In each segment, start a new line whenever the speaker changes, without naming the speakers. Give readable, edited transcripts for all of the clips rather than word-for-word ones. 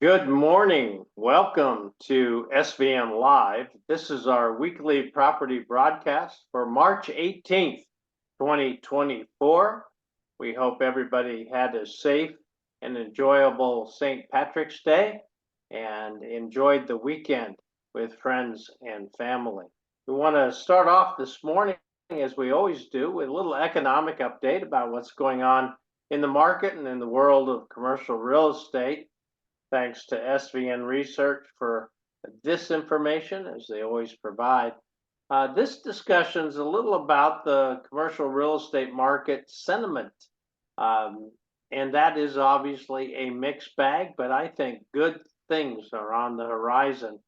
Good morning. Welcome to SVN Live. This is our weekly property broadcast for March 18th, 2024. We hope everybody had a safe and enjoyable St. Patrick's Day and enjoyed the weekend with friends and family. We want to start off this morning, as we always do, with a little economic update about what's going on in the market and in the world of commercial real estate. Thanks to SVN Research for this information, as they always provide. This discussion is a little about the commercial real estate market sentiment. Um, and that is obviously a mixed bag, but I think good things are on the horizon.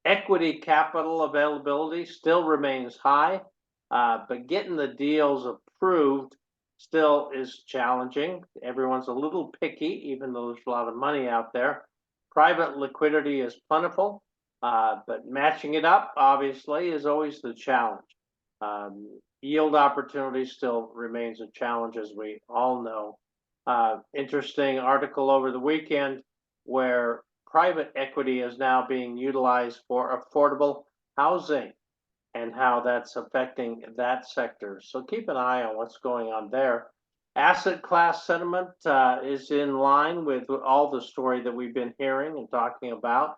Equity capital availability still remains high, but getting the deals approved still is challenging. Everyone's a little picky, even though there's a lot of money out there. Private liquidity is plentiful, but matching it up, obviously, is always the challenge. Yield opportunity still remains a challenge, as we all know. Interesting article over the weekend where private equity is now being utilized for affordable housing and how that's affecting that sector. So keep an eye on what's going on there. Asset class sentiment is in line with all the story that we've been hearing and talking about.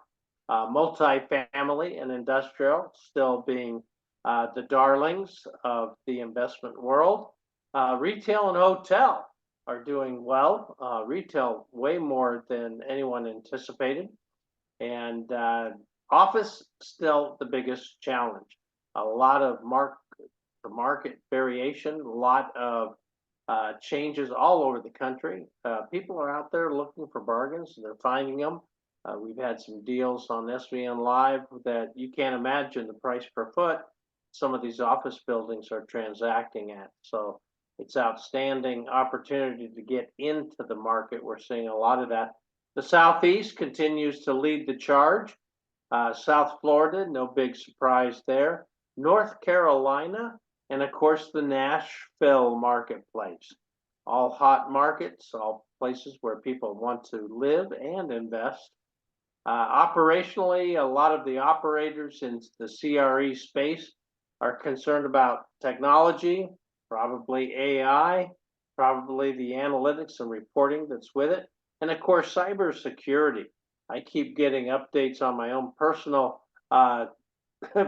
Multifamily and industrial still being the darlings of the investment world. Retail and hotel are doing well. Retail way more than anyone anticipated. And office still the biggest challenge. A lot of market variation, a lot of changes all over the country. People are out there looking for bargains, and they're finding them. We've had some deals on SVN Live that you can't imagine the price per foot some of these office buildings are transacting at. So it's outstanding opportunity to get into the market. We're seeing a lot of that. The Southeast continues to lead the charge. South Florida, no big surprise there. North Carolina, and of course the Nashville marketplace. All hot markets, all places where people want to live and invest. Operationally, a lot of the operators in the CRE space are concerned about technology, probably AI, probably the analytics and reporting that's with it, and of course, cybersecurity. I keep getting updates on my own personal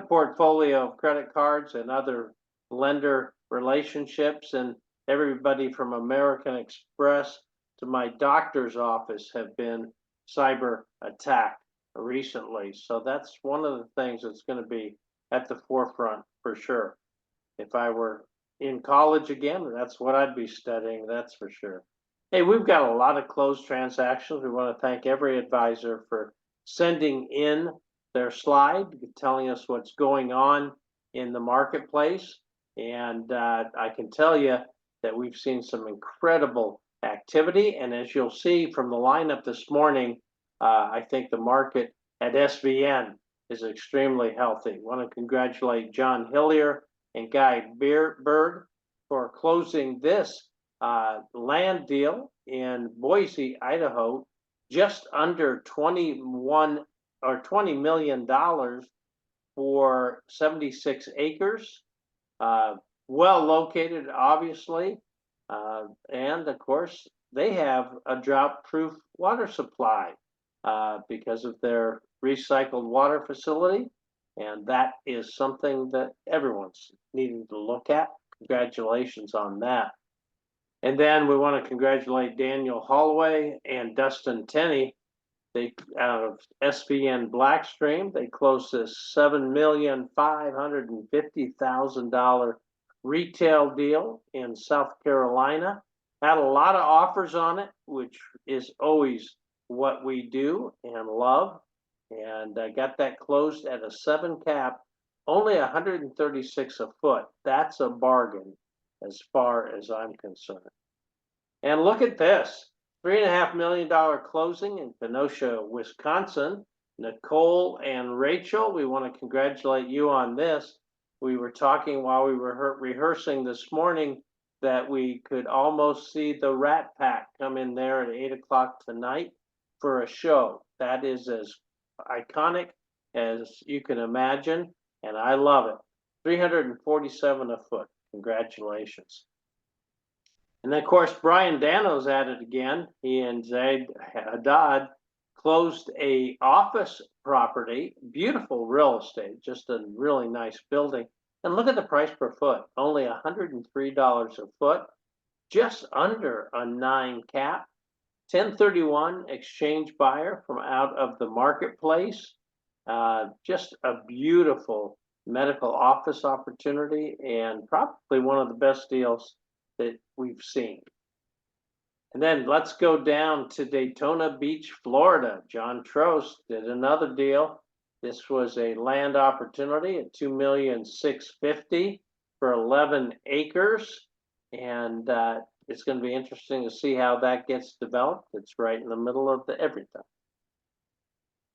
portfolio of credit cards and other lender relationships, and everybody from American Express to my doctor's office have been cyber attacked recently. So that's one of the things that's going to be at the forefront for sure. If I were in college again, that's what I'd be studying, that's for sure. Hey, we've got a lot of closed transactions. We want to thank every advisor for sending in their slide, telling us what's going on in the marketplace. And I can tell you that we've seen some incredible activity. And as you'll see from the lineup this morning, I think the market at SVN is extremely healthy. I want to congratulate John Hillier and Guy Berg for closing this land deal in Boise, Idaho, just under 21 or $20 million for 76 acres. Well located, obviously. And of course, they have a drought-proof water supply because of their recycled water facility. And that is something that everyone's needing to look at. Congratulations on that. And then we want to congratulate Daniel Holloway and Dustin Tenney. They out of SVN Blackstream, they closed this $7,550,000 retail deal in South Carolina. Had a lot of offers on it, which is always what we do and love. And I got that closed at a 7 cap, only 136 a foot. That's a bargain as far as I'm concerned. And look at this, $3.5 million closing in Kenosha, Wisconsin. Nicole and Rachel, we want to congratulate you on this. We were talking while we were rehearsing this morning that we could almost see the Rat Pack come in there at 8 o'clock tonight for a show. That is as iconic as you can imagine, and I love it. 347 a foot. Congratulations. And then, of course, Brian Dano's at it again. He and Zaid Haddad closed a office property, beautiful real estate, just a really nice building. And look at the price per foot, only $103 a foot, just under a 9 cap. 1031 exchange buyer from out of the marketplace. Just a beautiful medical office opportunity and probably one of the best deals that we've seen. And then let's go down to Daytona Beach, Florida. John Trost did another deal. This was a land opportunity at $2,650,000 for 11 acres. And it's going to be interesting to see how that gets developed. It's right in the middle of everything.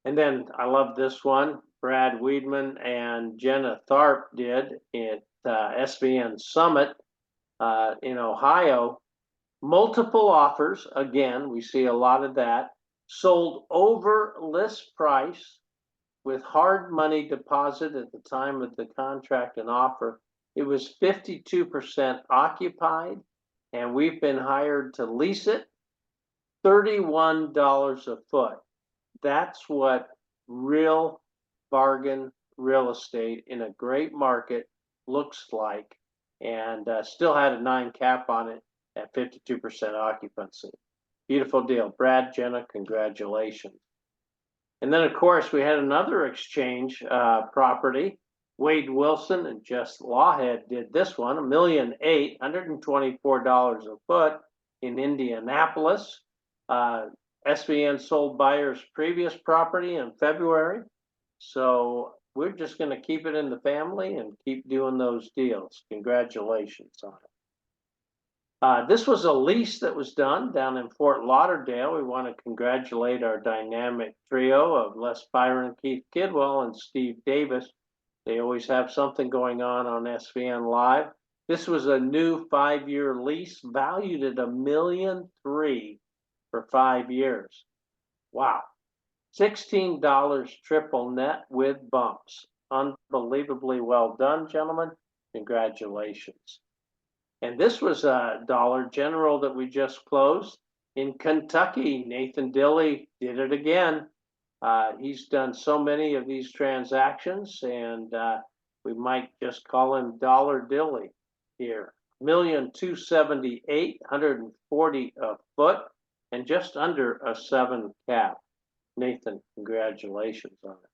And then I love this one. Brad Weedman and Jenna Tharp did at SVN Summit in Ohio. Multiple offers. Again, we see a lot of that. Sold over list price with hard money deposit at the time of the contract and offer. It was 52% occupied, and we've been hired to lease it. $31 a foot. That's what real bargain real estate in a great market looks like, and still had a 9 cap on it at 52% occupancy. Beautiful deal. Brad, Jenna, congratulations. And then, of course, we had another exchange property. Wade Wilson and Jess Lawhead did this one, $1,800,000, $124 a foot in Indianapolis. SVN sold buyer's previous property in February. So we're just going to keep it in the family and keep doing those deals. Congratulations on it. This was a lease that was done down in Fort Lauderdale. We want to congratulate our dynamic trio of Les Byron, Keith Kidwell, and Steve Davis. They always have something going on SVN Live. This was a new 5-year lease valued at $1,300,000 for 5 years. Wow. $16 triple net with bumps. Unbelievably well done, gentlemen. Congratulations. And this was a Dollar General that we just closed in Kentucky. Nathan Dilley did it again. He's done so many of these transactions, and we might just call him Dollar Dilley here. $1,278,000, $140 a foot, and just under a 7 cap. Nathan, congratulations on it.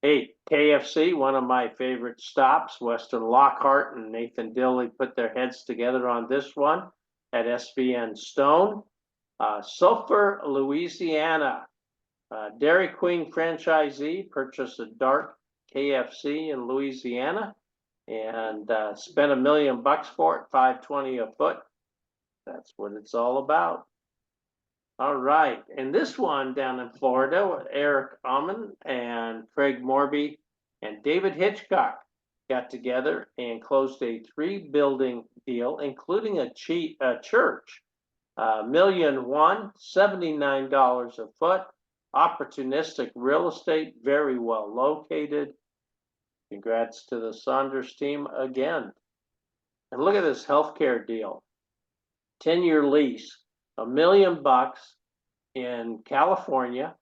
Hey, KFC, one of my favorite stops. Weston Lockhart and Nathan Dilley put their heads together on this one at SVN Stone. Sulphur, Louisiana. Dairy Queen franchisee purchased a dark KFC in Louisiana and spent $1 million for it, $520 a foot. That's what it's all about. All right, and this one down in Florida, Eric Amon and Craig Morby and David Hitchcock got together and closed a 3-building deal, including a church. $1,001,000, $79 a foot. Opportunistic real estate, very well located. Congrats to the Saunders team again. And look at this healthcare deal. 10-year lease, $1 million in California.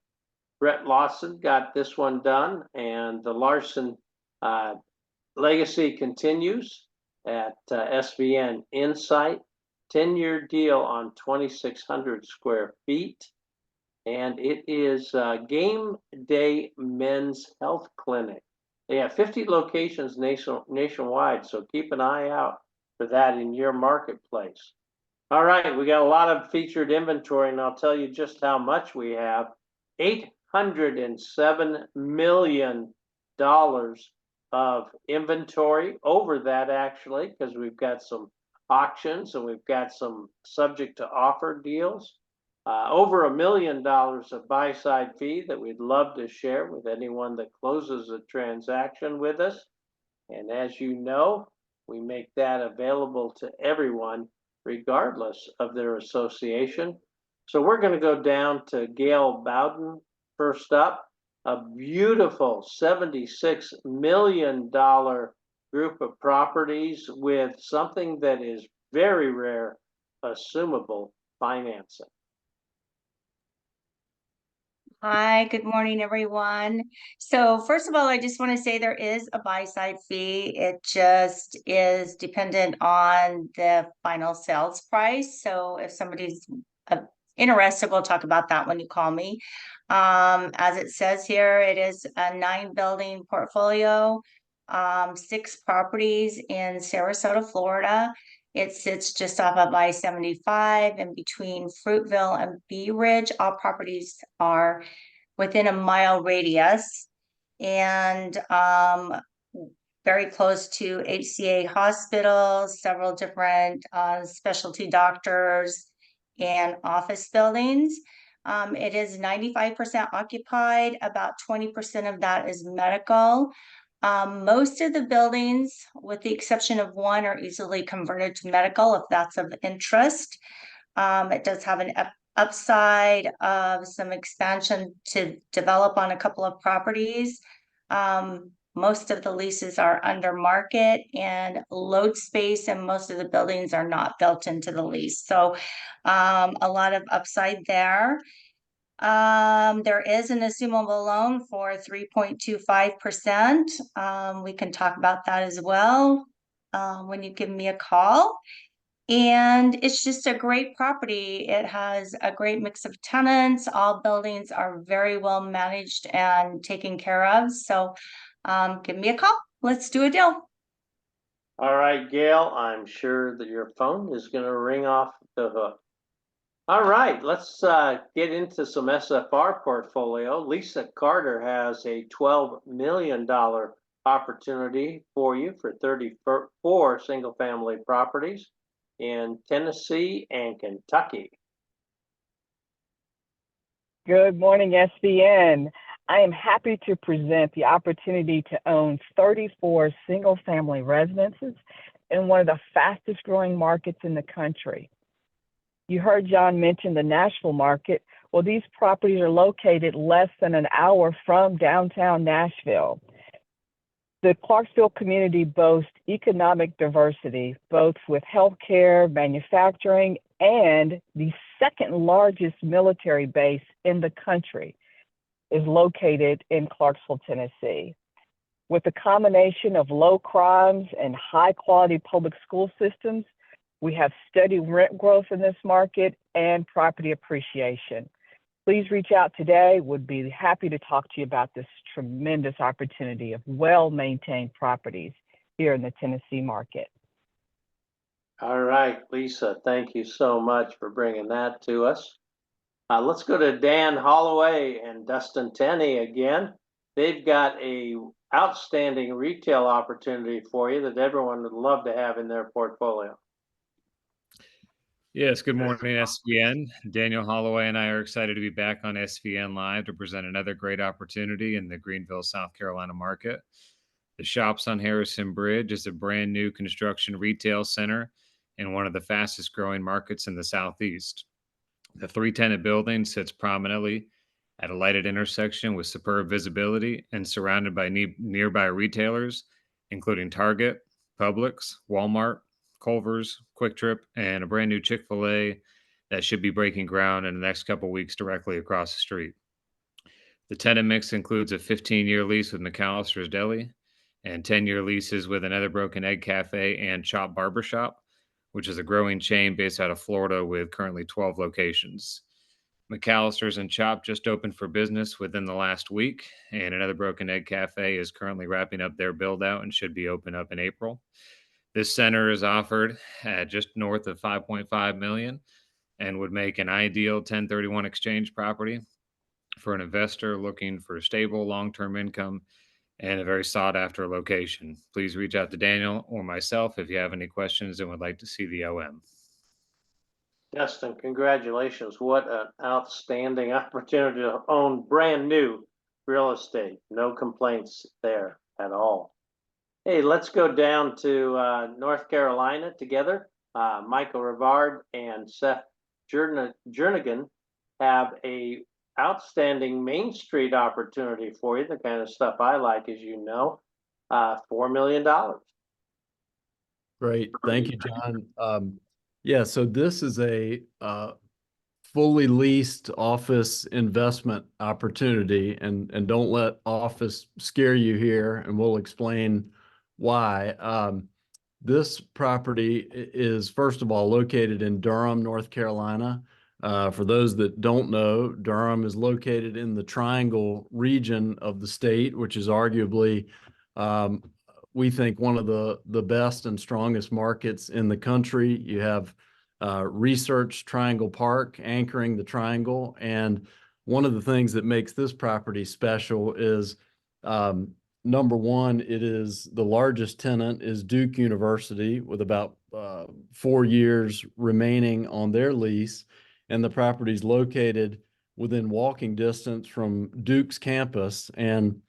Brett Lawson got this one done, and the Larson legacy continues at SVN Insight. 10-year deal on 2,600 square feet. And it is Game Day Men's Health Clinic. They have 50 locations nationwide, so keep an eye out for that in your marketplace. All right, we got a lot of featured inventory, and I'll tell you just how much we have. $807 million of inventory, over that actually, because we've got some auctions and we've got some subject to offer deals. Over $1 million of buy-side fee that we'd love to share with anyone that closes a transaction with us. And as you know, we make that available to everyone, regardless of their association. So we're going to go down to Gail Bowden first up. A beautiful $76 million group of properties with something that is very rare, assumable financing.
Hi, good morning, everyone. So first of all, I just want to say there is a buy-side fee. It just is dependent on the final sales price. So if somebody's interested, we'll talk about that when you call me. As it says here, it is a 9-building portfolio, 6 properties in Sarasota, Florida. It sits just off of I-75 and between Fruitville and Bee Ridge. All properties are within a mile radius and very close to HCA hospitals, several different specialty doctors and office buildings. It is 95% occupied. About 20% of that is medical. Most of the buildings, with the exception of one, are easily converted to medical if that's of interest. It does have an upside of some expansion to develop on a couple of properties. Most of the leases are under market and load space, and most of the buildings are not built into the lease. So a lot of upside there. There is an assumable loan for 3.25%. We can talk about that as well when you give me a call. And it's just a great property. It has a great mix of tenants. All buildings are very well managed and taken care of. So give me a call. Let's do a deal.
All right, Gail, I'm sure that your phone is going to ring off the hook. All right, let's get into some SFR portfolio. Lisa Carter has a $12 million opportunity for you for 34 single-family properties in Tennessee and Kentucky.
Good morning, SVN. I am happy to present the opportunity to own 34 single-family residences in one of the fastest growing markets in the country. You heard John mention the Nashville market. Well, these properties are located less than an hour from downtown Nashville. The Clarksville community boasts economic diversity, both with healthcare, manufacturing, and the second largest military base in the country is located in Clarksville, Tennessee. With a combination of low crimes and high quality public school systems, we have steady rent growth in this market and property appreciation. Please reach out today. Would be happy to talk to you about this tremendous opportunity of well-maintained properties here in the Tennessee market.
All right, Lisa, thank you so much for bringing that to us. Let's go to Dan Holloway and Dustin Tenney again. They've got a outstanding retail opportunity for you that everyone would love to have in their portfolio.
Yes, good morning, SVN. Daniel Holloway and I are excited to be back on SVN Live to present another great opportunity in the Greenville, South Carolina market. The Shops on Harrison Bridge is a brand new construction retail center in one of the fastest growing markets in the Southeast. The 3-tenant building sits prominently at a lighted intersection with superb visibility and surrounded by nearby retailers, including Target, Publix, Walmart, Culver's, Quick Trip, and a brand new Chick-fil-A that should be breaking ground in the next couple weeks directly across the street. The tenant mix includes a 15-year lease with McAllister's Deli and 10-year leases with Another Broken Egg Cafe and Chop Barbershop, which is a growing chain based out of Florida with currently 12 locations. McAllister's and Chop just opened for business within the last week, and Another Broken Egg Cafe is currently wrapping up their build-out and should be open up in April. This center is offered at just north of $5.5 million and would make an ideal 1031 exchange property for an investor looking for stable long-term income and a very sought-after location. Please reach out to Daniel or myself if you have any questions and would like to see the OM.
Dustin, congratulations. What an outstanding opportunity to own brand new real estate. No complaints there at all. Hey, let's go down to North Carolina together. Michael Rivard and Seth Jernigan have a outstanding Main Street opportunity for you, the kind of stuff I like, as you know, $4 million.
Great. Thank you, John. Yeah, so this is a fully leased office investment opportunity, and don't let office scare you here, and we'll explain why. This property is, first of all, located in Durham, North Carolina. For those that don't know, Durham is located in the Triangle region of the state, which is arguably, we think, one of the best and strongest markets in the country. You have Research Triangle Park anchoring the Triangle. And one of the things that makes this property special is, number one, it is the largest tenant is Duke University, with about 4 years remaining on their lease. And the property is located within walking distance from Duke's campus. And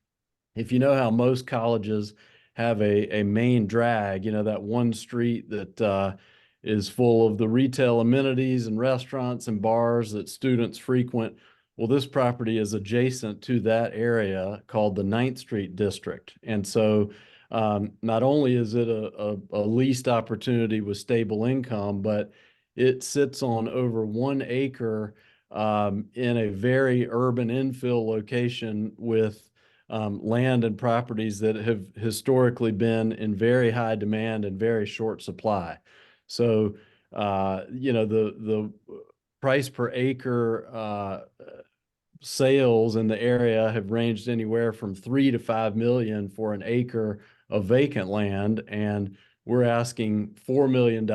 if you know how most colleges have a main drag, you know, that one street that is full of the retail amenities and restaurants and bars that students frequent. Well, this property is adjacent to that area called the 9th Street District. And so not only is it a leased opportunity with stable income, but it sits on over 1 acre in a very urban infill location with land and properties that have historically been in very high demand and very short supply. So, you know, the price per acre sales in the area have ranged anywhere from 3 to 5 million for an acre of vacant land. And we're asking $4 million,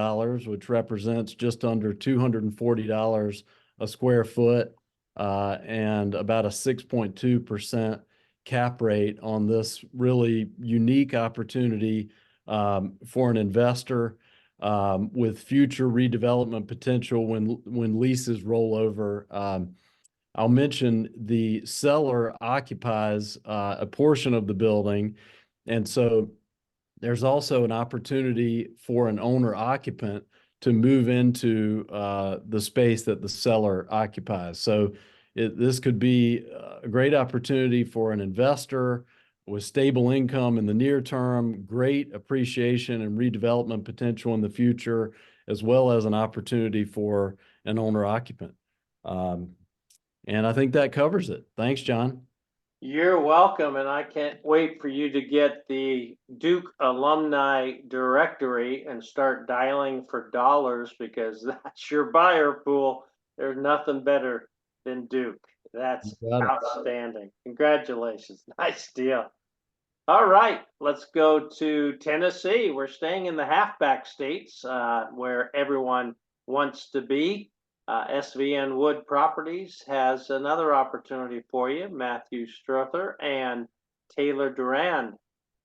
which represents just under $240 a square foot, and about a 6.2% cap rate on this really unique opportunity for an investor, with future redevelopment potential when leases roll over. I'll mention the seller occupies a portion of the building, and so there's also an opportunity for an owner occupant to move into the space that the seller occupies. So this could be a great opportunity for an investor with stable income in the near term, great appreciation and redevelopment potential in the future, as well as an opportunity for an owner occupant. And I think that covers it. Thanks, John.
You're welcome, and I can't wait for you to get the Duke alumni directory and start dialing for dollars, because that's your buyer pool. There's nothing better than Duke. That's outstanding. Congratulations. Nice deal. All right, let's go to Tennessee. We're staying in the halfback states where everyone wants to be. SVN Wood Properties has another opportunity for you. Matthew Strother and Taylor Durand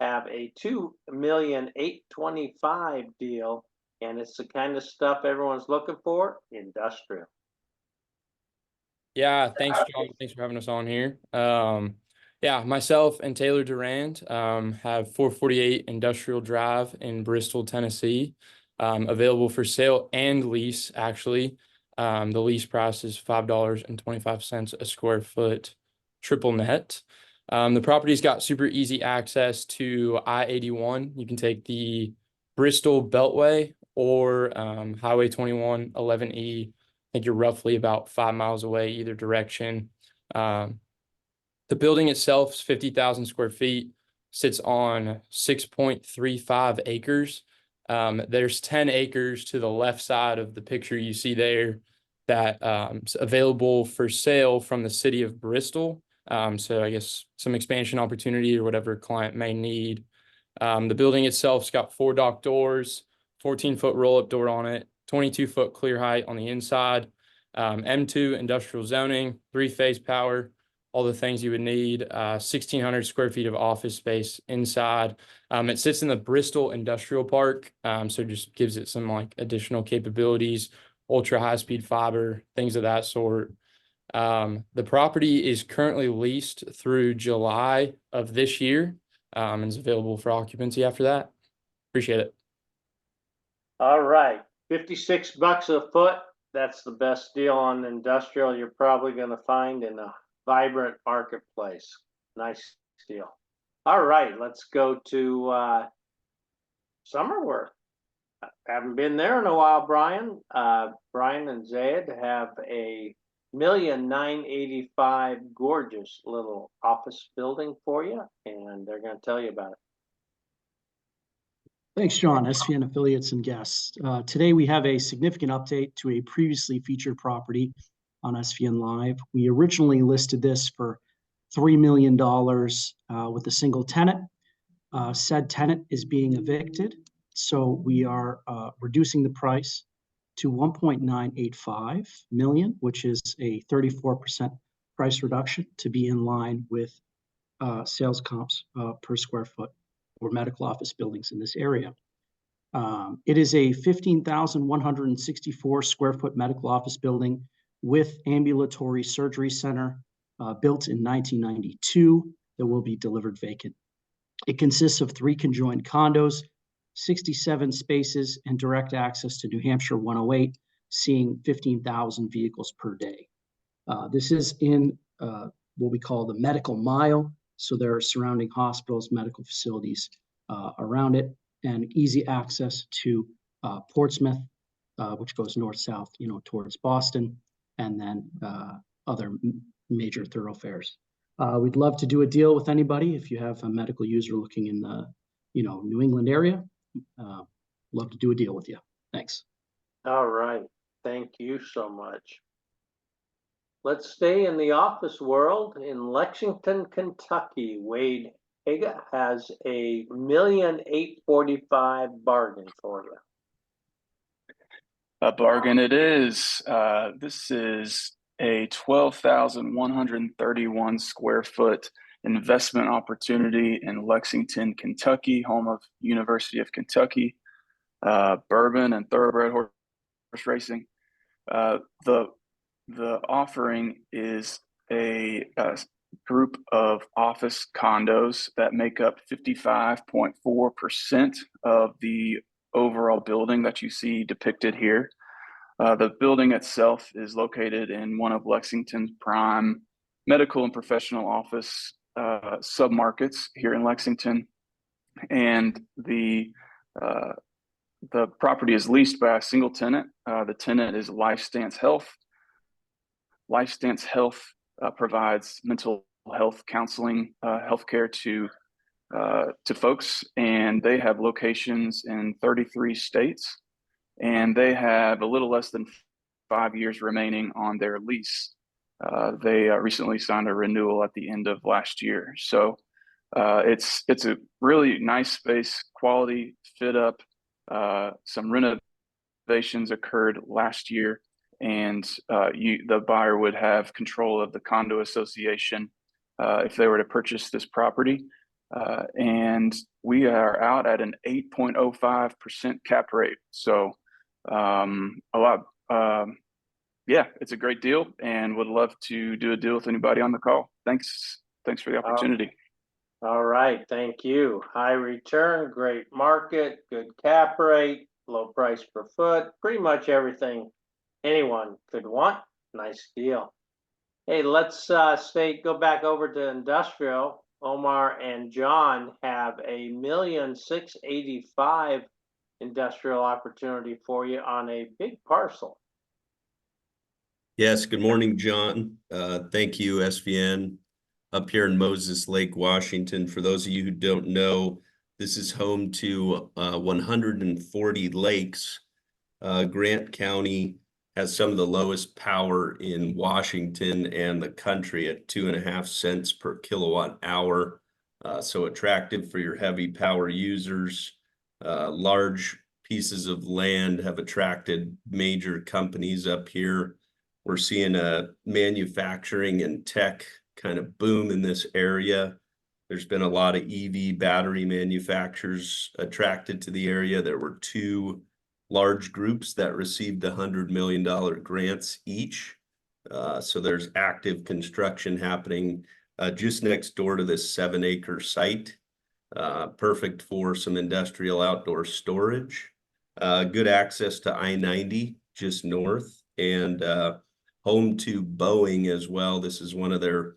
have a $2,825,000 deal, and it's the kind of stuff everyone's looking for, industrial.
Yeah, thanks, John. Thanks for having us on here. Yeah, myself and Taylor Durand have 448 Industrial Drive in Bristol, Tennessee, available for sale and lease, actually. The lease price is $5.25 a square foot, triple net. The property's got super easy access to I-81. You can take the Bristol Beltway or Highway 21, 11E. I think you're roughly about 5 miles away either direction. The building itself is 50,000 square feet, sits on 6.35 acres. There's 10 acres to the left side of the picture you see there that is available for sale from the city of Bristol. So I guess some expansion opportunity or whatever client may need. The building itself's got 4 dock doors, 14-foot roll-up door on it, 22-foot clear height on the inside, M2 industrial zoning, 3-phase power, all the things you would need, 1,600 square feet of office space inside. It sits in the Bristol Industrial Park, so just gives it some like additional capabilities, ultra high-speed fiber, things of that sort. The property is currently leased through July of this year, and is available for occupancy after that. Appreciate it.
All right, $56 a foot that's the best deal on industrial you're probably gonna find in a vibrant marketplace. Nice deal. All right, let's go to Summerworth. Haven't been there in a while, Brian. Brian and Zayed have a 1,985,000 gorgeous little office building for you, and they're going to tell you about it.
Thanks, John, SVN affiliates and guests. Today we have a significant update to a previously featured property on SVN Live. We originally listed this for $3 million with a single tenant. Said tenant is being evicted, so we are reducing the price to $1.985 million, which is a 34% price reduction to be in line with sales comps per square foot for medical office buildings in this area. It is a 15,164 square foot medical office building with ambulatory surgery center built in 1992 that will be delivered vacant. It consists of 3 conjoined condos, 67 spaces, and direct access to New Hampshire 108, seeing 15,000 vehicles per day. This is in what we call the medical mile. So there are surrounding hospitals, medical facilities around it, and easy access to Portsmouth, which goes north-south, towards Boston, and then other major thoroughfares. We'd love to do a deal with anybody. If you have a medical user looking in the, New England area, love to do a deal with you. Thanks.
All right. Thank you so much. Let's stay in the office world. In Lexington, Kentucky, Wade Haga has a 1,845,000 bargain for you.
A bargain it is. This is a 12,131 square foot investment opportunity in Lexington, Kentucky, home of University of Kentucky, bourbon and thoroughbred horse racing. The offering is a group of office condos that make up 55.4% of the overall building that you see depicted here. The building itself is located in one of Lexington's prime medical and professional office submarkets here in Lexington, and the property is leased by a single tenant. The tenant is LifeStance Health. LifeStance Health provides mental health counseling, healthcare to folks, and they have locations in 33 states, and they have a little less than 5 years remaining on their lease. They recently signed a renewal at the end of last year, so it's a really nice space, quality fit up. Some renovations occurred last year, and the buyer would have control of the condo association if they were to purchase this property. And we are out at an 8.05% cap rate. So it's a great deal, and would love to do a deal with anybody on the call. Thanks for the opportunity.
All right, thank you. High return, great market, good cap rate, low price per foot, pretty much everything anyone could want. Nice deal. Hey, let's go back over to industrial. Omar and John have a 1,685,000 industrial opportunity for you on a big parcel.
Yes, good morning, John. Thank you, SVN. Up here in Moses Lake, Washington. For those of you who don't know, this is home to 140 lakes. Grant County has some of the lowest power in Washington and the country at 2.5 cents per kilowatt hour. So attractive for your heavy power users. Large pieces of land have attracted major companies up here. We're seeing a manufacturing and tech kind of boom in this area. There's been a lot of EV battery manufacturers attracted to the area. There were 2 large groups that received $100 million grants each. So there's active construction happening just next door to this 7-acre site. Perfect for some industrial outdoor storage. Good access to I-90 just north, and home to Boeing as well. This is one of their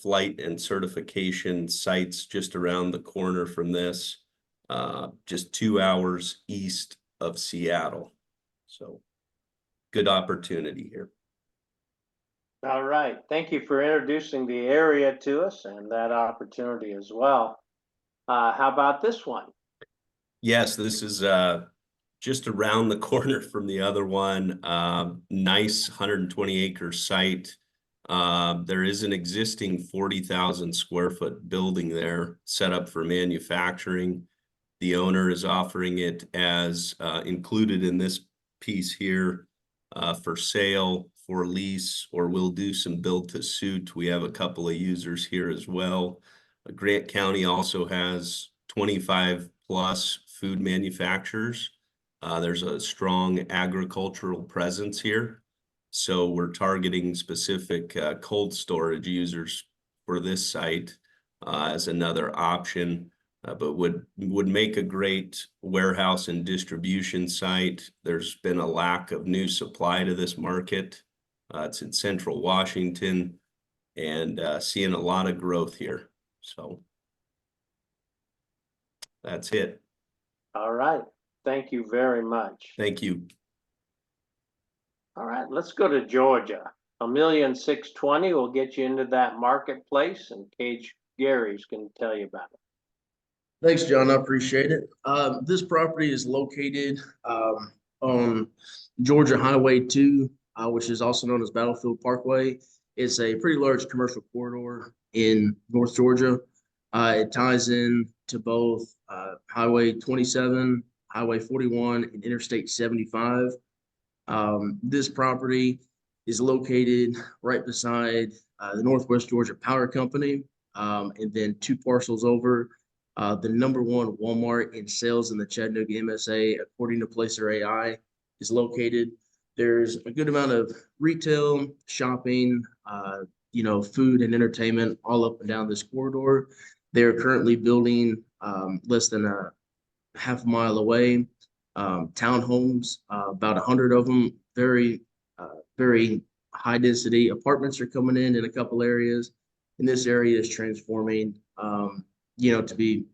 flight and certification sites just around the corner from this, just 2 hours east of Seattle. So good opportunity here.
All right. Thank you for introducing the area to us and that opportunity as well. How about this one?
Yes, this is just around the corner from the other one. Nice 120-acre site. There is an existing 40,000 square foot building there set up for manufacturing. The owner is offering it as included in this piece here for sale, for lease, or we'll do some build to suit. We have a couple of users here as well. Grant County also has 25 plus food manufacturers. There's a strong agricultural presence here. So we're targeting specific cold storage users for this site as another option, but would make a great warehouse and distribution site. There's been a lack of new supply to this market. It's in central Washington and seeing a lot of growth here. So that's it.
All right. Thank you very much.
Thank you.
All right, let's go to Georgia. 1,620,000 will get you into that marketplace, and Cage Gary's going to tell you about it.
Thanks, John. I appreciate it. This property is located on Georgia Highway 2, which is also known as Battlefield Parkway. It's a pretty large commercial corridor in North Georgia. It ties in to both Highway 27, Highway 41, and Interstate 75. This property is located right beside the Northwest Georgia Power Company, and then 2 parcels over. The #1 Walmart in sales in the Chattanooga MSA, according to Placer AI, is located. There's a good amount of retail, shopping, food and entertainment all up and down this corridor. They're currently building less than a half mile away townhomes, about 100 of them, very high density. Apartments are coming in a couple areas, and this area is transforming, to be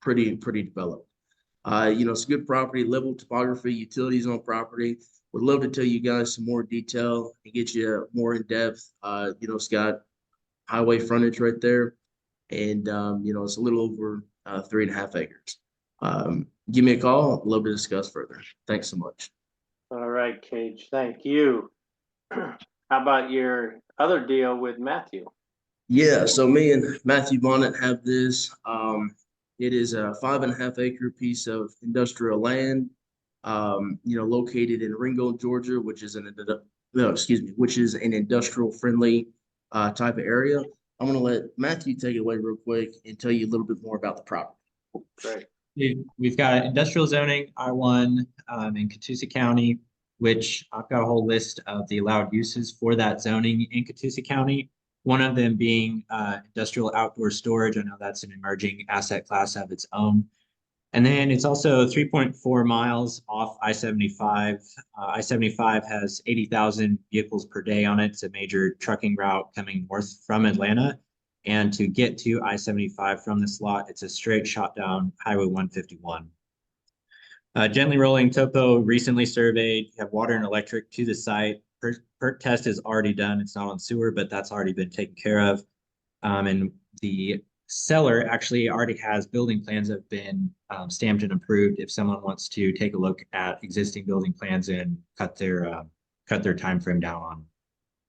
pretty developed. It's a good property, level topography, utilities on property. Would love to tell you guys some more detail and get you more in depth. It's got highway frontage right there, and it's a little over 3.5 acres. Give me a call. I'd love to discuss further. Thanks so much.
All right, Cage, thank you. How about your other deal with Matthew?
Yeah, so me and Matthew Bonnet have this. It is a 5.5 acre piece of industrial land, located in Ringgold, Georgia, which is an industrial friendly type of area. I'm going to let Matthew take it away real quick and tell you a little bit more about the property.
Great.
We've got industrial zoning, R1 in Catoosa County, which I've got a whole list of the allowed uses for that zoning in Catoosa County. One of them being industrial outdoor storage. I know that's an emerging asset class of its own. And then it's also 3.4 miles off I-75. I-75 has 80,000 vehicles per day on it. It's a major trucking route coming north from Atlanta. And to get to I-75 from this lot, it's a straight shot down Highway 151. Gently rolling topo, recently surveyed, you have water and electric to the site. Perk test is already done. It's not on sewer, but that's already been taken care of. And the seller actually already has building plans that have been stamped and approved if someone wants to take a look at existing building plans and cut their time frame down on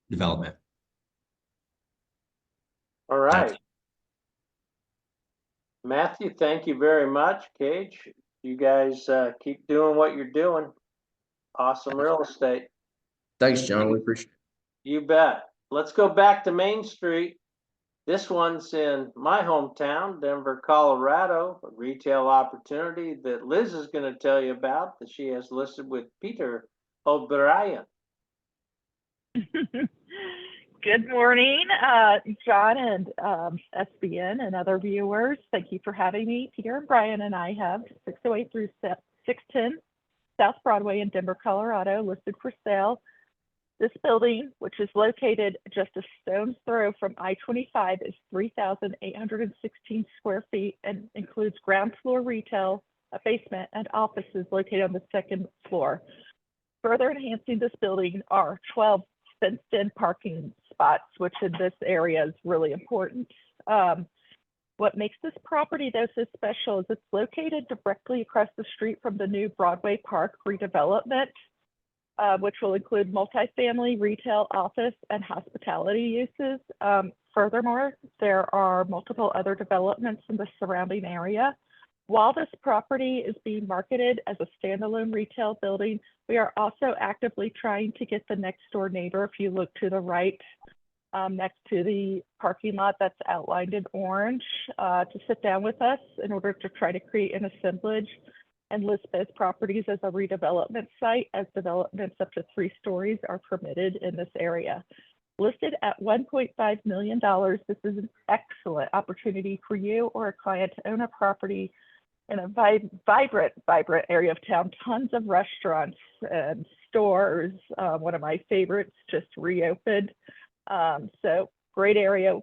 development.
All right. Matthew, thank you very much. Cage, you guys keep doing what you're doing. Awesome real estate.
Thanks, John. We appreciate it.
You bet. Let's go back to Main Street. This one's in my hometown, Denver, Colorado, a retail opportunity that Liz is going to tell you about that she has listed with Peter O'Brien.
Good morning, John and SVN and other viewers. Thank you for having me. Peter and Brian and I have 608 through 610 South Broadway in Denver, Colorado, listed for sale. This building, which is located just a stone's throw from I-25, is 3,816 square feet and includes ground floor retail, a basement, and offices located on the second floor. Further enhancing this building are 12 fenced-in parking spots, which in this area is really important. What makes this property, though, so special is it's located directly across the street from the new Broadway Park redevelopment, which will include multifamily, retail, office, and hospitality uses. Furthermore, there are multiple other developments in the surrounding area. While this property is being marketed as a standalone retail building, we are also actively trying to get the next door neighbor, if you look to the right, next to the parking lot that's outlined in orange, to sit down with us in order to try to create an assemblage and list both properties as a redevelopment site, as developments up to 3 stories are permitted in this area. Listed at $1.5 million, this is an excellent opportunity for you or a client to own a property in a vibrant area of town. Tons of restaurants and stores. One of my favorites just reopened. So great area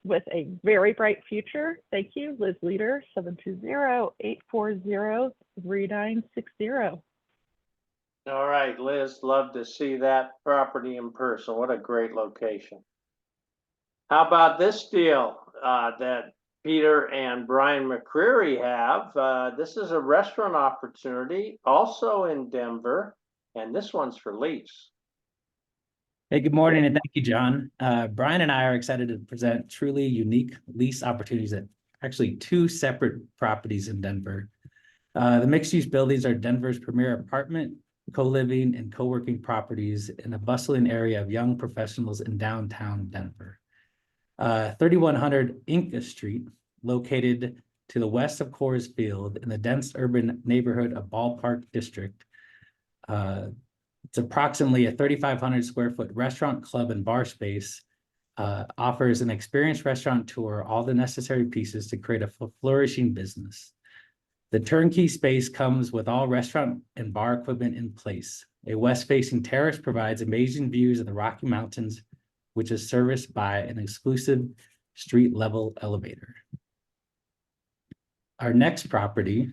with a very bright future. Thank you, Liz Leader, 720-840-3960.
All right, Liz, love to see that property in person. What a great location. How about this deal that Peter and Brian McCreary have? This is a restaurant opportunity also in Denver, and this one's for lease.
Hey, good morning, and thank you, John. Brian and I are excited to present truly unique lease opportunities at actually 2 separate properties in Denver. The mixed-use buildings are Denver's premier apartment, co-living, and co-working properties in a bustling area of young professionals in downtown Denver. 3100 Inca Street, located to the west of Coors Field in the dense urban neighborhood of Ballpark District. It's approximately a 3,500 square foot restaurant, club, and bar space, offers an experienced restaurant tour, all the necessary pieces to create a flourishing business. The turnkey space comes with all restaurant and bar equipment in place. A west-facing terrace provides amazing views of the Rocky Mountains, which is serviced by an exclusive street-level elevator. Our next property,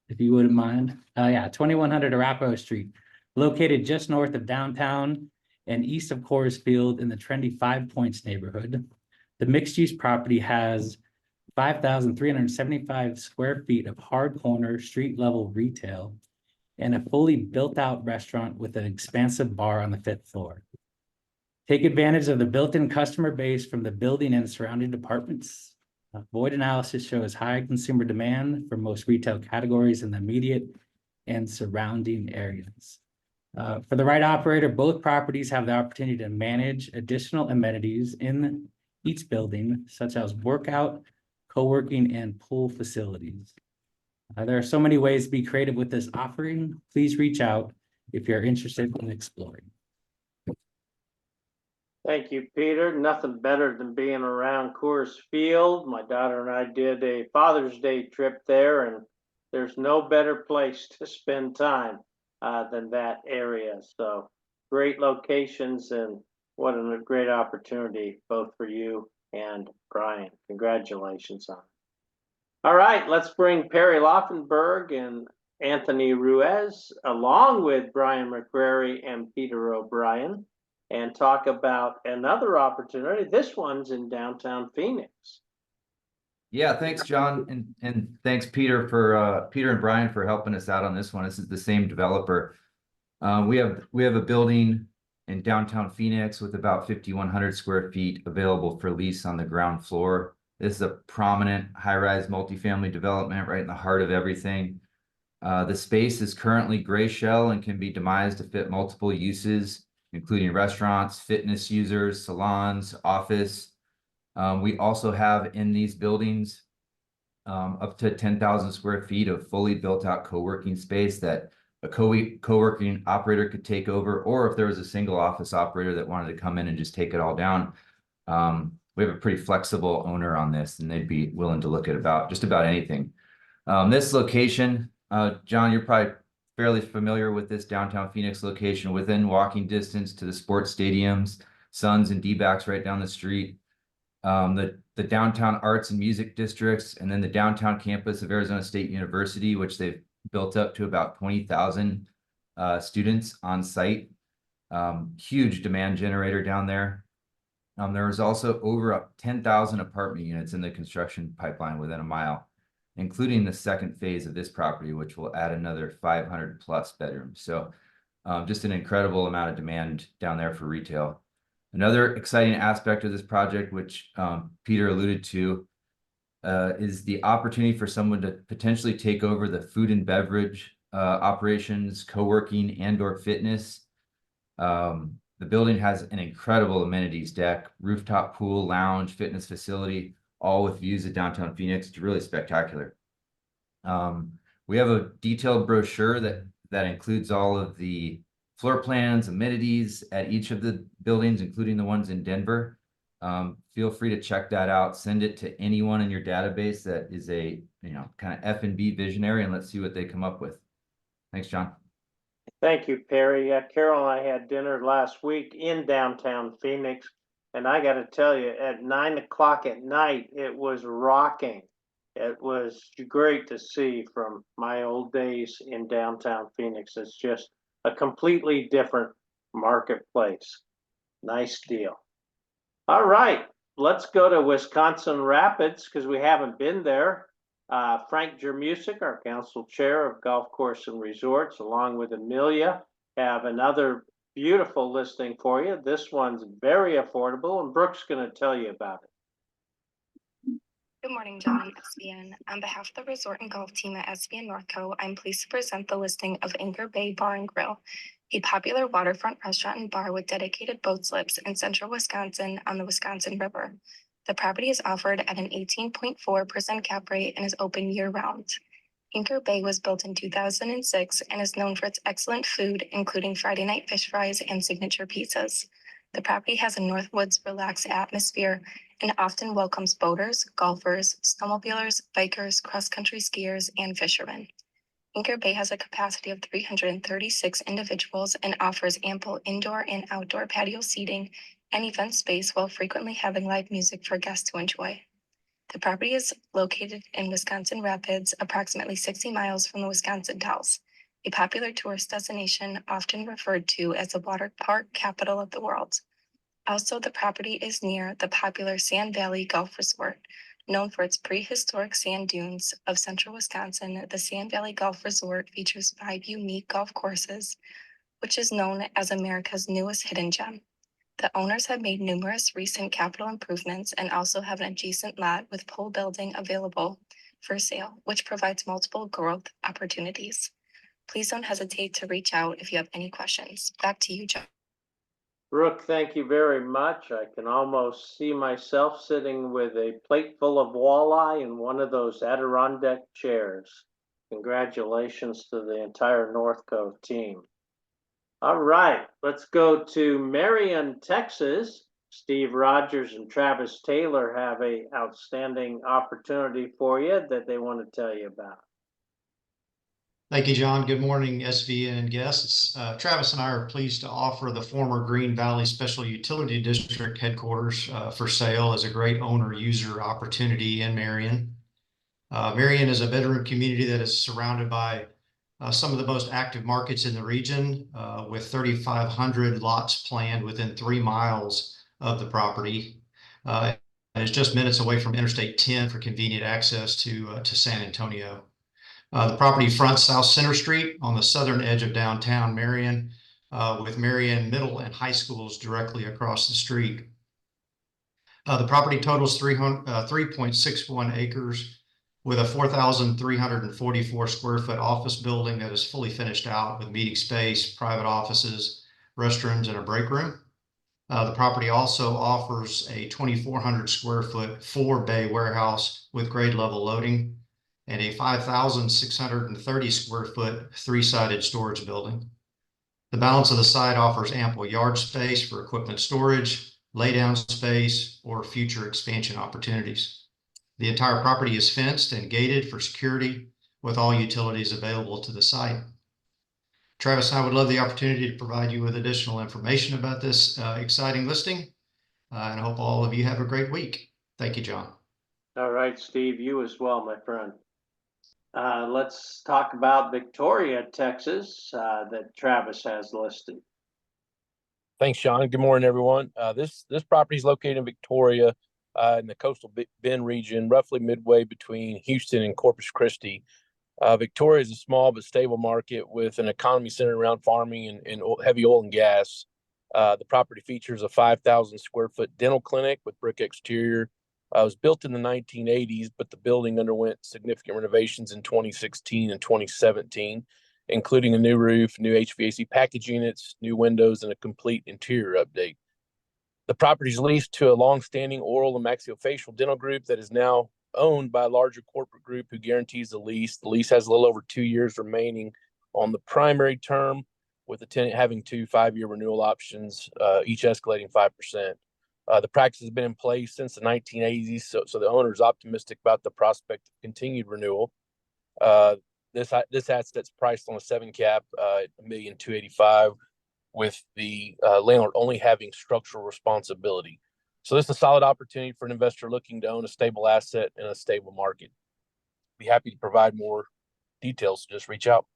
if you wouldn't mind. 2100 Arapahoe Street, located just north of downtown and east of Coors Field in the trendy 5 Points neighborhood. The mixed-use property has 5,375 square feet of hard corner street-level retail and a fully built-out restaurant with an expansive bar on the 5th floor. Take advantage of the built-in customer base from the building and surrounding departments. Void analysis shows high consumer demand for most retail categories in the immediate and surrounding areas. For the right operator, both properties have the opportunity to manage additional amenities in each building, such as workout, co-working, and pool facilities. There are so many ways to be creative with this offering. Please reach out if you're interested in exploring.
Thank you, Peter. Nothing better than being around Coors Field. My daughter and I did a Father's Day trip there, and there's no better place to spend time than that area. So great locations, and what a great opportunity both for you and Brian. Congratulations on it. All right, let's bring Perry Laufenberg and Anthony Ruiz along with Brian McCreary and Peter O'Brien and talk about another opportunity. This one's in downtown Phoenix.
Yeah, thanks, John, and thanks, Peter, for Peter and Brian for helping us out on this one. This is the same developer. We have a building in downtown Phoenix with about 5,100 square feet available for lease on the ground floor. This is a prominent high-rise multifamily development right in the heart of everything. The space is currently gray shell and can be demised to fit multiple uses, including restaurants, fitness users, salons, office. We also have in these buildings up to 10,000 square feet of fully built out co-working space that a co-working operator could take over, or if there was a single office operator that wanted to come in and just take it all down. We have a pretty flexible owner on this, and they'd be willing to look at just about anything. This location, John, you're probably fairly familiar with this downtown Phoenix location, within walking distance to the sports stadiums, Suns and D-backs right down the street. The downtown arts and music districts, and then the downtown campus of Arizona State University, which they've built up to about 20,000 students on site. Huge demand generator down there. There was also over 10,000 apartment units in the construction pipeline within a mile, including the second phase of this property, which will add another 500 plus bedrooms. So just an incredible amount of demand down there for retail. Another exciting aspect of this project, which Peter alluded to, is the opportunity for someone to potentially take over the food and beverage operations, co-working and/or fitness. The building has an incredible amenities deck, rooftop pool, lounge, fitness facility, all with views of downtown Phoenix. It's really spectacular. We have a detailed brochure that includes all of the floor plans, amenities at each of the buildings, including the ones in Denver. Feel free to check that out. Send it to anyone in your database that is a kind of F&B visionary, and let's see what they come up with. Thanks, John.
Thank you, Perry. Carol and I had dinner last week in downtown Phoenix, and I got to tell you, at 9 o'clock at night, it was rocking. It was great to see from my old days in downtown Phoenix. It's just a completely different marketplace. Nice deal. All right, let's go to Wisconsin Rapids because we haven't been there. Frank Jermusic, our council chair of Golf Course and Resorts, along with Amelia, have another beautiful listing for you. This one's very affordable, and Brooke's going to tell you about it.
Good morning, John, SVN. On behalf of the resort and golf team at SVN Northco, I'm pleased to present the listing of Anchor Bay Bar and Grill, a popular waterfront restaurant and bar with dedicated boat slips in central Wisconsin on the Wisconsin River. The property is offered at an 18.4% cap rate and is open year-round. Anchor Bay was built in 2006 and is known for its excellent food, including Friday night fish fries and signature pizzas. The property has a Northwoods relaxed atmosphere and often welcomes boaters, golfers, snowmobilers, bikers, cross-country skiers, and fishermen. Anchor Bay has a capacity of 336 individuals and offers ample indoor and outdoor patio seating and event space while frequently having live music for guests to enjoy. The property is located in Wisconsin Rapids, approximately 60 miles from the Wisconsin Dells, a popular tourist destination often referred to as the water park capital of the world. Also, the property is near the popular Sand Valley Golf Resort. Known for its prehistoric sand dunes of central Wisconsin, the Sand Valley Golf Resort features 5 unique golf courses, which is known as America's newest hidden gem. The owners have made numerous recent capital improvements and also have an adjacent lot with pole building available for sale, which provides multiple growth opportunities. Please don't hesitate to reach out if you have any questions. Back to you, Joe.
Brooke, thank you very much. I can almost see myself sitting with a plate full of walleye in one of those Adirondack chairs. Congratulations to the entire Northco team. All right, let's go to Marion, Texas. Steve Rogers and Travis Taylor have an outstanding opportunity for you that they want to tell you about.
Thank you, John. Good morning, SVN guests. Travis and I are pleased to offer the former Green Valley Special Utility District headquarters for sale as a great owner-user opportunity in Marion. Marion is a bedroom community that is surrounded by some of the most active markets in the region, with 3,500 lots planned within 3 miles of the property. And it's just minutes away from Interstate 10 for convenient access to San Antonio. The property fronts South Center Street on the southern edge of downtown Marion, with Marion Middle and High Schools directly across the street. The property totals 3.61 acres with a 4,344 square foot office building that is fully finished out with meeting space, private offices, restrooms, and a break room. The property also offers a 2,400 square foot 4-bay warehouse with grade level loading and a 5,630 square foot 3-sided storage building. The balance of the site offers ample yard space for equipment storage, laydown space, or future expansion opportunities. The entire property is fenced and gated for security with all utilities available to the site. Travis and I would love the opportunity to provide you with additional information about this exciting listing. And I hope all of you have a great week. Thank you, John.
All right, Steve, you as well, my friend. Let's talk about Victoria, Texas, that Travis has listed.
Thanks, Sean. Good morning, everyone. This property is located in Victoria, in the coastal Bend region, roughly midway between Houston and Corpus Christi. Victoria is a small but stable market with an economy centered around farming and heavy oil and gas. The property features a 5,000 square foot dental clinic with brick exterior. It was built in the 1980s, but the building underwent significant renovations in 2016 and 2017, including a new roof, new HVAC package units, new windows, and a complete interior update. The property is leased to a long-standing oral and maxillofacial dental group that is now owned by a larger corporate group who guarantees the lease. The lease has a little over 2 years remaining on the primary term, with the tenant having 2 5-year renewal options, each escalating 5%. The practice has been in place since the 1980s, so the owner is optimistic about the prospect of continued renewal. This asset's priced on a 7 cap, $1,285,000, with the landlord only having structural responsibility. So this is a solid opportunity for an investor looking to own a stable asset in a stable market. Be happy to provide more details, so just reach out.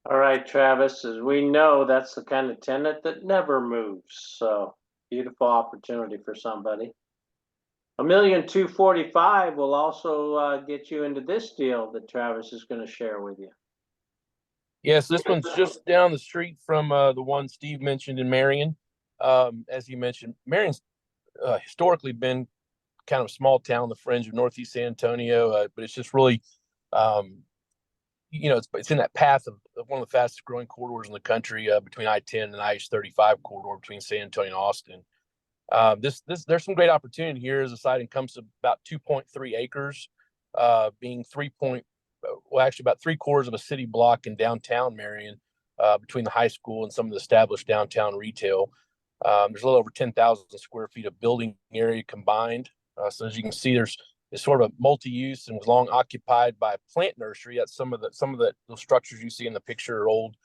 All right, Travis, as we know, that's the kind of tenant that never moves. So beautiful opportunity for somebody. $1,245,000 will also get you into this deal that Travis is going to share with you.
Yes, this one's just down the street from the one Steve mentioned in Marion. As he mentioned, Marion's historically been kind of a small town, the fringe of Northeast San Antonio, but it's just really, it's in that path of one of the fastest growing corridors in the country, between I-10 and IH-35 corridor between San Antonio and Austin. There's some great opportunity here as the site encompasses about 2.3 acres, being about 3/4 of a city block in downtown Marion, between the high school and some of the established downtown retail. There's a little over 10,000 square feet of building area combined. So as you can see, it's sort of multi-use and was long occupied by a plant nursery. That's some of the structures you see in the picture are old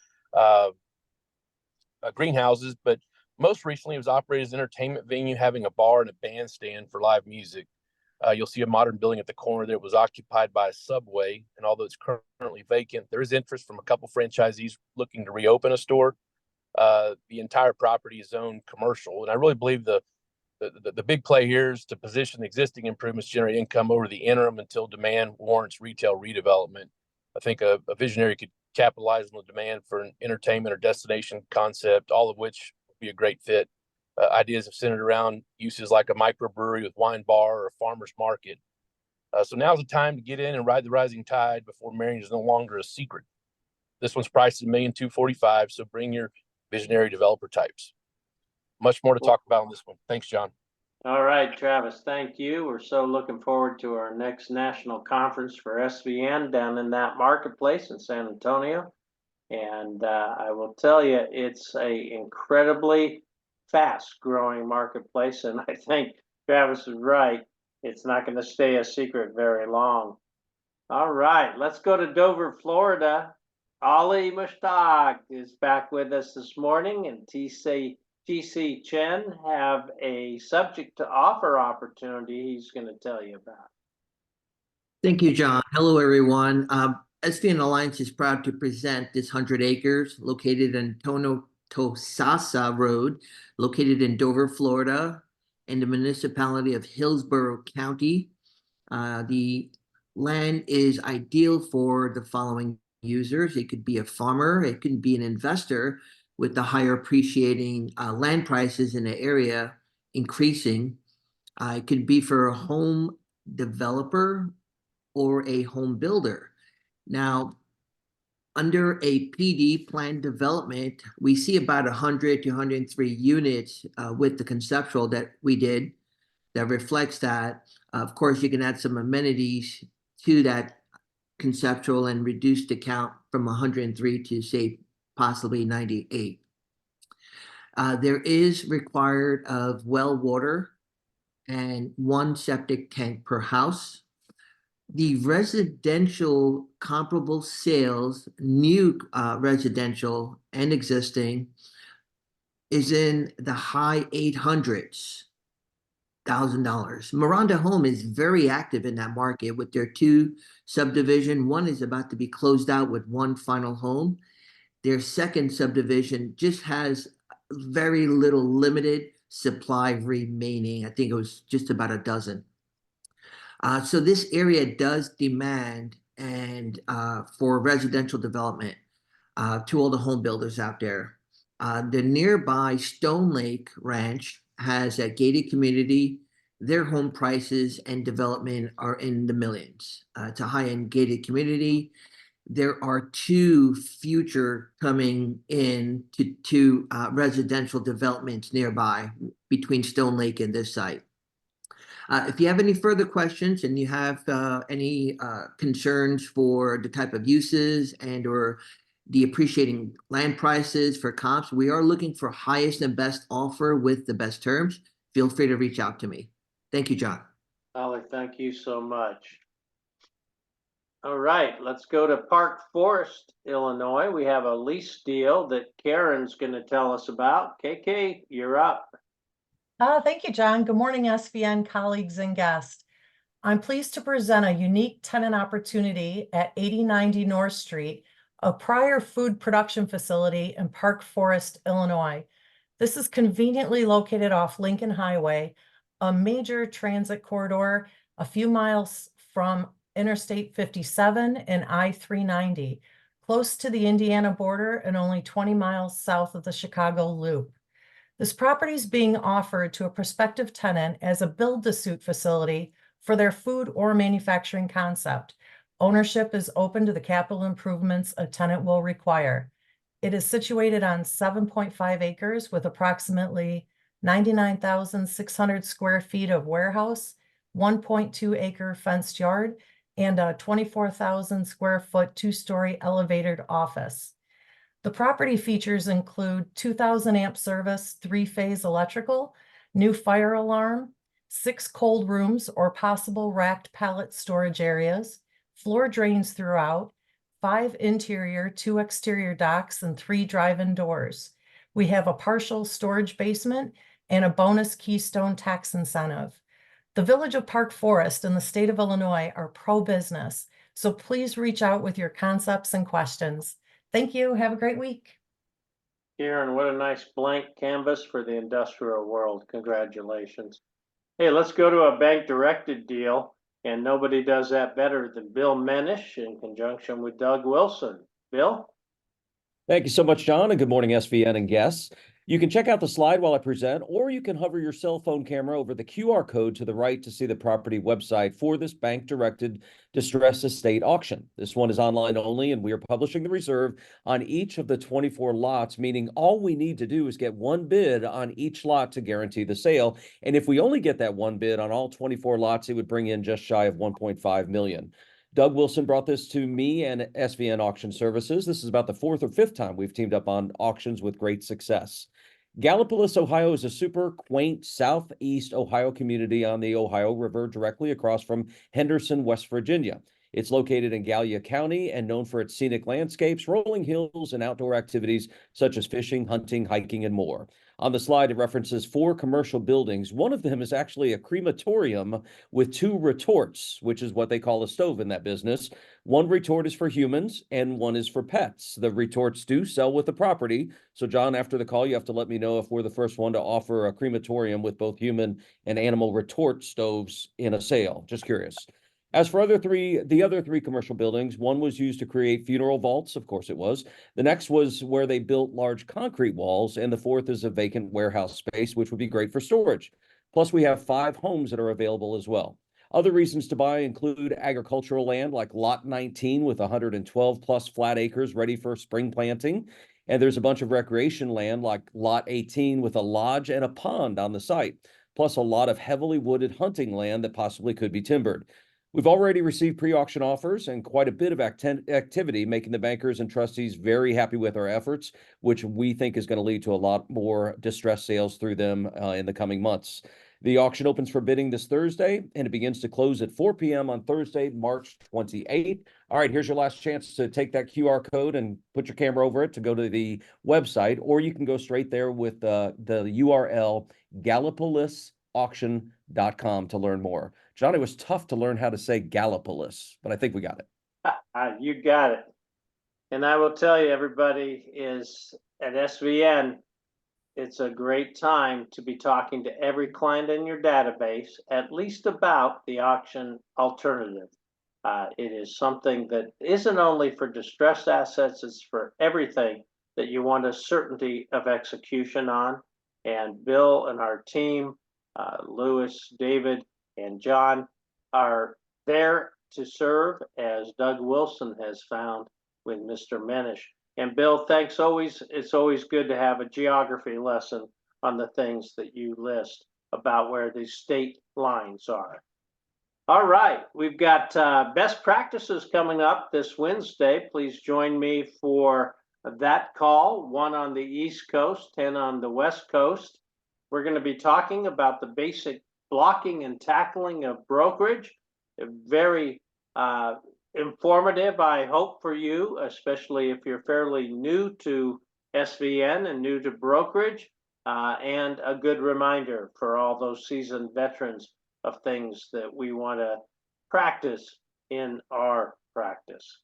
greenhouses, but most recently it was operated as an entertainment venue, having a bar and a bandstand for live music. You'll see a modern building at the corner that was occupied by a Subway, and although it's currently vacant, there is interest from a couple franchisees looking to reopen a store. The entire property is zoned commercial, and I really believe the big play here is to position the existing improvements to generate income over the interim until demand warrants retail redevelopment. I think a visionary could capitalize on the demand for an entertainment or destination concept, all of which would be a great fit. Ideas have centered around uses like a microbrewery with wine bar or a farmer's market. So now's the time to get in and ride the rising tide before Marion is no longer a secret. This one's priced at $1,245,000, so bring your visionary developer types. Much more to talk about on this one. Thanks, John.
All right, Travis, thank you. We're so looking forward to our next national conference for SVN down in that marketplace in San Antonio. And I will tell you, it's a incredibly fast growing marketplace. And I think Travis is right. It's not going to stay a secret very long. All right, let's go to Dover, Florida. Ali Mushtaq is back with us this morning, and TC Chen have a subject to offer opportunity he's going to tell you about.
Thank you, John. Hello, everyone. SVN Alliance is proud to present this 100 acres located in Tosasa Road, located in Dover, Florida, in the municipality of Hillsborough County. The land is ideal for the following users. It could be a farmer, it could be an investor with the higher appreciating land prices in the area increasing. It could be for a home developer or a home builder. Now, under a PD plan development, we see about 100 to 103 units with the conceptual that we did that reflects that. Of course, you can add some amenities to that conceptual and reduce the count from 103 to, say, possibly 98. There is required of well water and 1 septic tank per house. The residential comparable sales, new residential and existing, is in the high $800,000. Miranda Home is very active in that market with their two subdivision. One is about to be closed out with one final home. Their second subdivision just has very little limited supply remaining. I think it was just about a dozen. So this area does demand and for residential development to all the home builders out there. The nearby Stone Lake Ranch has a gated community. Their home prices and development are in the millions. It's a high-end gated community. There are two future coming in to two residential developments nearby between Stone Lake and this site. If you have any further questions and you have any concerns for the type of uses and or the appreciating land prices for comps, we are looking for highest and best offer with the best terms. Feel free to reach out to me. Thank you, John.
Tyler, thank you so much. All right, let's go to Park Forest, Illinois. We have a lease deal that Karen's going to tell us about. KK, you're up.
Thank you, John. Good morning, SVN colleagues and guests. I'm pleased to present a unique tenant opportunity at 8090 North Street, a prior food production facility in Park Forest, Illinois. This is conveniently located off Lincoln Highway, a major transit corridor a few miles from Interstate 57 and I-390, close to the Indiana border and only 20 miles south of the Chicago Loop. This property is being offered to a prospective tenant as a build-to-suit facility for their food or manufacturing concept. Ownership is open to the capital improvements a tenant will require. It is situated on 7.5 acres with approximately 99,600 square feet of warehouse, 1.2 acre fenced yard, and a 24,000 square foot two-story elevated office. The property features include 2,000 amp service, 3-phase electrical, new fire alarm, 6 cold rooms or possible racked pallet storage areas, floor drains throughout, 5 interior, 2 exterior docks, and 3 drive-in doors. We have a partial storage basement and a bonus Keystone tax incentive. The Village of Park Forest and the state of Illinois are pro-business, so please reach out with your concepts and questions. Thank you. Have a great week.
Karen, what a nice blank canvas for the industrial world. Congratulations. Hey, let's go to a bank-directed deal, and nobody does that better than Bill Menish in conjunction with Doug Wilson. Bill?
Thank you so much, John, and good morning, SVN and guests. You can check out the slide while I present, or you can hover your cell phone camera over the QR code to the right to see the property website for this bank-directed distressed estate auction. This one is online only, and we are publishing the reserve on each of the 24 lots, meaning all we need to do is get one bid on each lot to guarantee the sale. And if we only get that one bid on all 24 lots, it would bring in just shy of $1.5 million. Doug Wilson brought this to me and SVN Auction Services. This is about the 4th or 5th time we've teamed up on auctions with great success. Gallipolis, Ohio is a super quaint southeast Ohio community on the Ohio River directly across from Henderson, West Virginia. It's located in Gallia County and known for its scenic landscapes, rolling hills, and outdoor activities such as fishing, hunting, hiking, and more. On the slide, it references 4 commercial buildings. One of them is actually a crematorium with 2 retorts, which is what they call a stove in that business. One retort is for humans and one is for pets. The retorts do sell with the property. So, John, after the call, you have to let me know if we're the first one to offer a crematorium with both human and animal retort stoves in a sale. Just curious. As for the other 3 commercial buildings, one was used to create funeral vaults. Of course it was. The next was where they built large concrete walls. And the 4th is a vacant warehouse space, which would be great for storage. Plus, we have 5 homes that are available as well. Other reasons to buy include agricultural land like Lot 19 with 112 plus flat acres ready for spring planting. And there's a bunch of recreation land like Lot 18 with a lodge and a pond on the site, plus a lot of heavily wooded hunting land that possibly could be timbered. We've already received pre-auction offers and quite a bit of activity, making the bankers and trustees very happy with our efforts, which we think is going to lead to a lot more distressed sales through them in the coming months. The auction opens for bidding this Thursday, and it begins to close at 4 p.m. on Thursday, March 28th. All right, here's your last chance to take that QR code and put your camera over it to go to the website, or you can go straight there with the URL gallipolisauction.com to learn more. John, it was tough to learn how to say Gallipolis, but I think we got it.
You got it. And I will tell you, everybody, is at SVN, it's a great time to be talking to every client in your database, at least about the auction alternative. It is something that isn't only for distressed assets, it's for everything that you want a certainty of execution on. And Bill and our team, Lewis, David, and John are there to serve, as Doug Wilson has found with Mr. Menish. And Bill, thanks always. It's always good to have a geography lesson on the things that you list about where the state lines are. All right, we've got best practices coming up this Wednesday. Please join me for that call, 1 on the East Coast, 10 on the West Coast. We're going to be talking about the basic blocking and tackling of brokerage. A very informative, I hope, for you, especially if you're fairly new to SVN and new to brokerage, and a good reminder for all those seasoned veterans of things that we want to practice in our practice.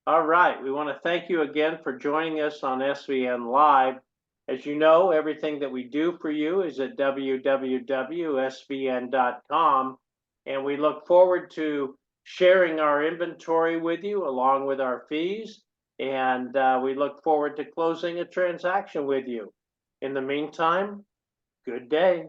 All right, we want to thank you again for joining us on SVN Live. As you know, everything that we do for you is at www.svn.com, and we look forward to sharing our inventory with you along with our fees, and we look forward to closing a transaction with you. In the meantime, good day.